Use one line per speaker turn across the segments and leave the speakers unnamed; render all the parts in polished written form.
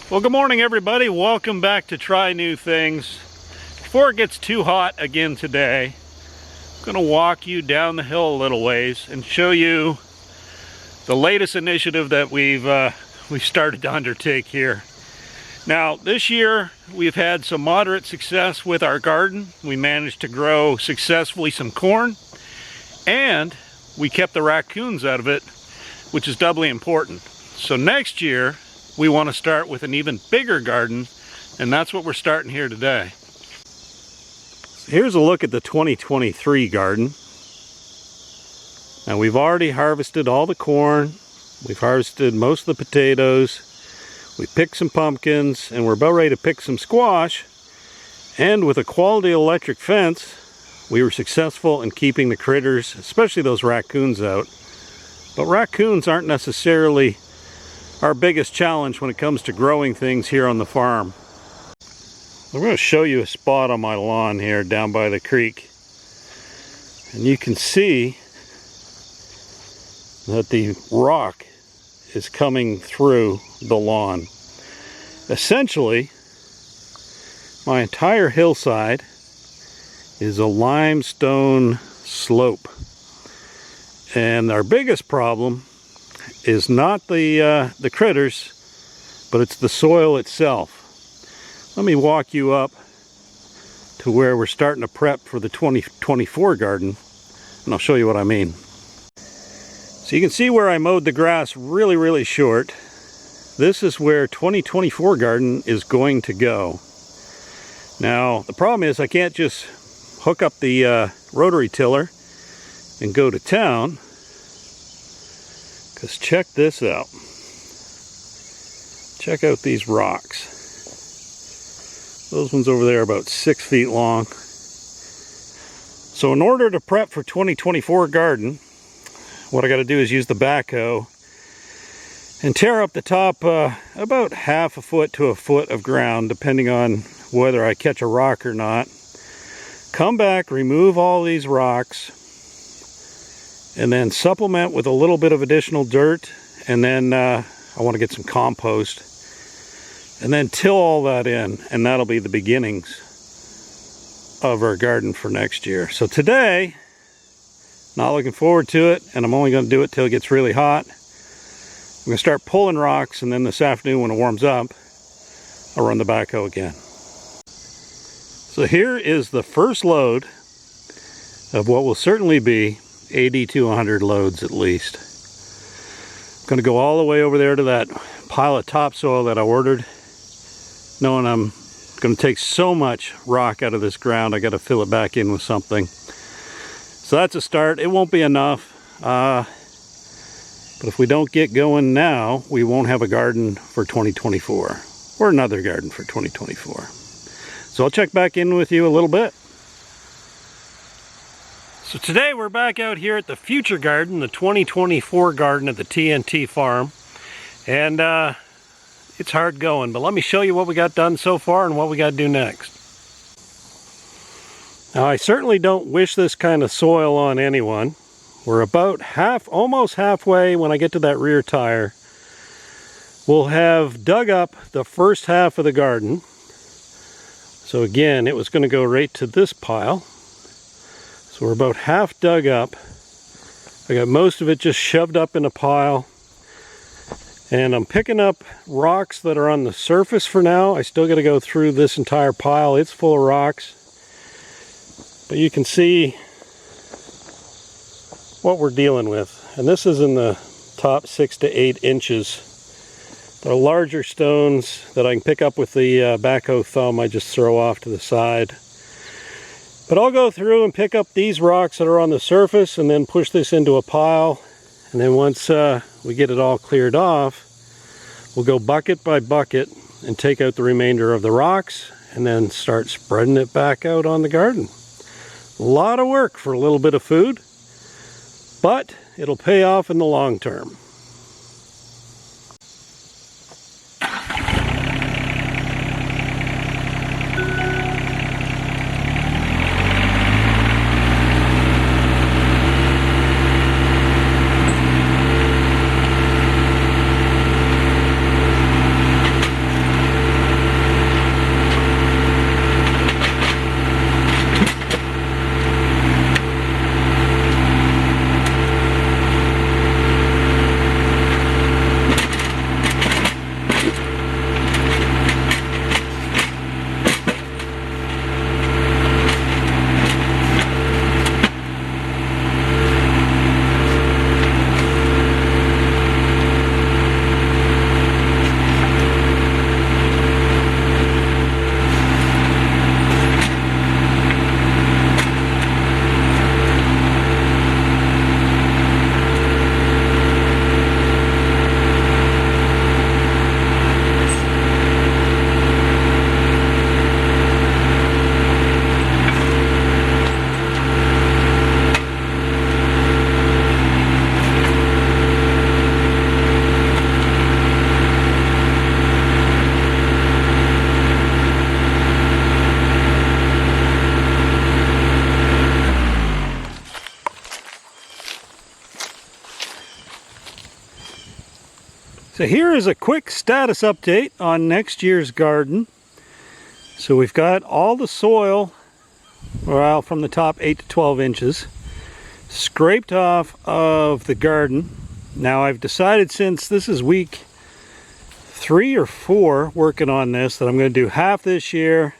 Well, good morning everybody. Welcome back to Try New Things. Before it gets too hot again today, I'm going to walk you down the hill a little ways and show you the latest initiative that we've started to undertake here. Now, this year we've had some moderate success with our garden. We managed to grow successfully some corn, and we kept the raccoons out of it, which is doubly important. So next year we want to start with an even bigger garden, and that's what we're starting here today. So here's a look at the 2023 garden. Now, we've already harvested all the corn, we've harvested most of the potatoes, we picked some pumpkins, and we're about ready to pick some squash. And with a quality electric fence, we were successful in keeping the critters, especially those raccoons, out. But raccoons aren't necessarily our biggest challenge when it comes to growing things here on the farm. I'm going to show you a spot on my lawn here down by the creek, and you can see that the rock is coming through the lawn. Essentially, my entire hillside is a limestone slope, and our biggest problem is not the critters, but it's the soil itself. Let me walk you up to where we're starting to prep for the 2024 garden, and I'll show you what I mean. So you can see where I mowed the grass really short. This is where 2024 garden is going to go. Now, the problem is I can't just hook up the rotary tiller and go to town. Because check this out. Check out these rocks. Those ones over there are about 6 feet long. So in order to prep for 2024 garden, what I got to do is use the backhoe and tear up the top about half a foot to a foot of ground, depending on whether I catch a rock or not. Come back, remove all these rocks, and then supplement with a little bit of additional dirt, and then I want to get some compost, and then till all that in, and that'll be the beginnings of our garden for next year. So today, not looking forward to it, and I'm only going to do it till it gets really hot. I'm going to start pulling rocks, and then this afternoon when it warms up, I'll run the backhoe again. So here is the first load of what will certainly be 80 to 100 loads at least. I'm going to go all the way over there to that pile of topsoil that I ordered, knowing I'm going to take so much rock out of this ground, I got to fill it back in with something. So that's a start. It won't be enough, but if we don't get going now, we won't have a garden for 2024, or another garden for 2024. So I'll check back in with you a little bit. So today we're back out here at the future garden, the 2024 garden at the TNT farm. And it's hard going, but let me show you what we got done so far and what we got to do next. Now, I certainly don't wish this kind of soil on anyone. We're about almost halfway when I get to that rear tire. We'll have dug up the first half of the garden. So again, it was going to go right to this pile. So we're about half dug up. I got most of it just shoved up in a pile. And I'm picking up rocks that are on the surface for now. I still got to go through this entire pile. It's full of rocks. But you can see what we're dealing with. And this is in the top 6 to 8 inches. They're larger stones that I can pick up with the backhoe thumb. I just throw off to the side. But I'll go through and pick up these rocks that are on the surface and then push this into a pile. And then once we get it all cleared off, we'll go bucket by bucket and take out the remainder of the rocks and then start spreading it back out on the garden. A lot of work for a little bit of food, but it'll pay off in the long term. So here is a quick status update on next year's garden. So we've got all the soil, well, from the top 8 to 12 inches, scraped off of the garden. Now I've decided, since this is week 3 or 4 working on this, that I'm going to do half this year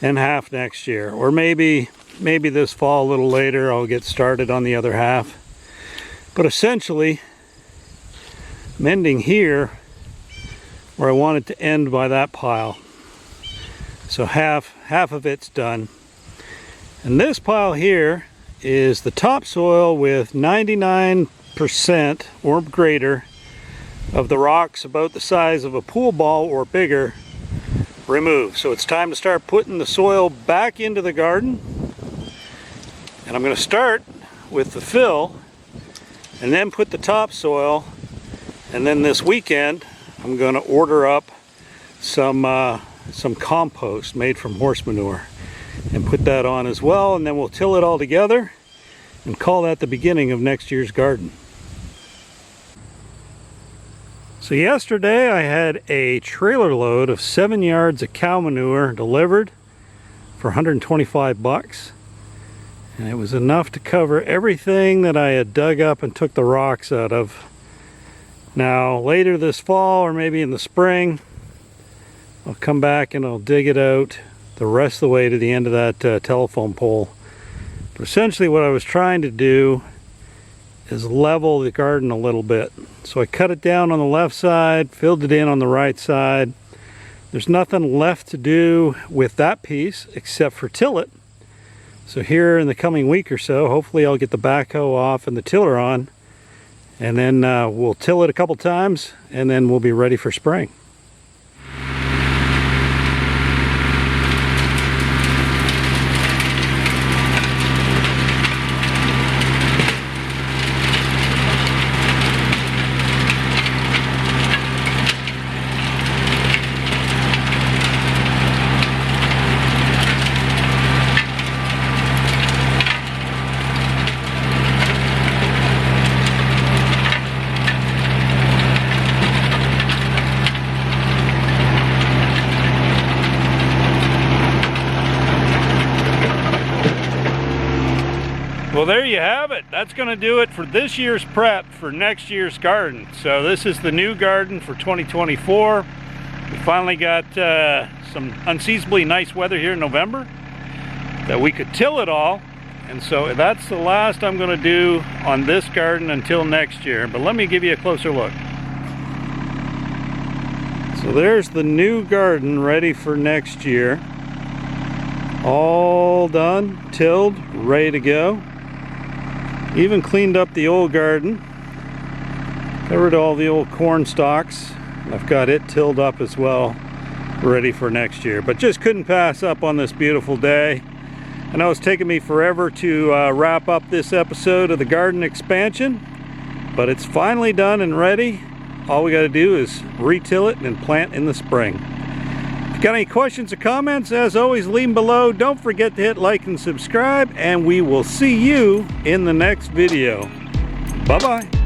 and half next year. Or maybe this fall, a little later, I'll get started on the other half. But essentially, I'm ending here where I want it to end by that pile. So half of it's done. And this pile here is the topsoil with 99% or greater of the rocks about the size of a pool ball or bigger removed. So it's time to start putting the soil back into the garden. And I'm going to start with the fill and then put the topsoil. And then this weekend, I'm going to order up some compost made from horse manure and put that on as well. And then we'll till it all together and call that the beginning of next year's garden. So yesterday I had a trailer load of 7 yards of cow manure delivered for 125 bucks. And it was enough to cover everything that I had dug up and took the rocks out of. Now later this fall, or maybe in the spring, I'll come back and I'll dig it out the rest of the way to the end of that telephone pole. But essentially what I was trying to do is level the garden a little bit. So I cut it down on the left side, filled it in on the right side. There's nothing left to do with that piece except for till it. So here in the coming week or so, hopefully I'll get the backhoe off and the tiller on. And then we'll till it a couple times, and then we'll be ready for spring. Well, there you have it. That's going to do it for this year's prep for next year's garden. So this is the new garden for 2024. We finally got some unseasonably nice weather here in November that we could till it all. And so that's the last I'm going to do on this garden until next year. But let me give you a closer look. So there's the new garden ready for next year. All done, tilled, ready to go. Even cleaned up the old garden, covered all the old corn stalks. I've got it tilled up as well, ready for next year. But just couldn't pass up on this beautiful day. I know it's taken me forever to wrap up this episode of the garden expansion, but it's finally done and ready. All we got to do is re-till it and plant in the spring. If you got any questions or comments, as always, leave them below. Don't forget to hit like and subscribe, and we will see you in the next video. Bye-bye.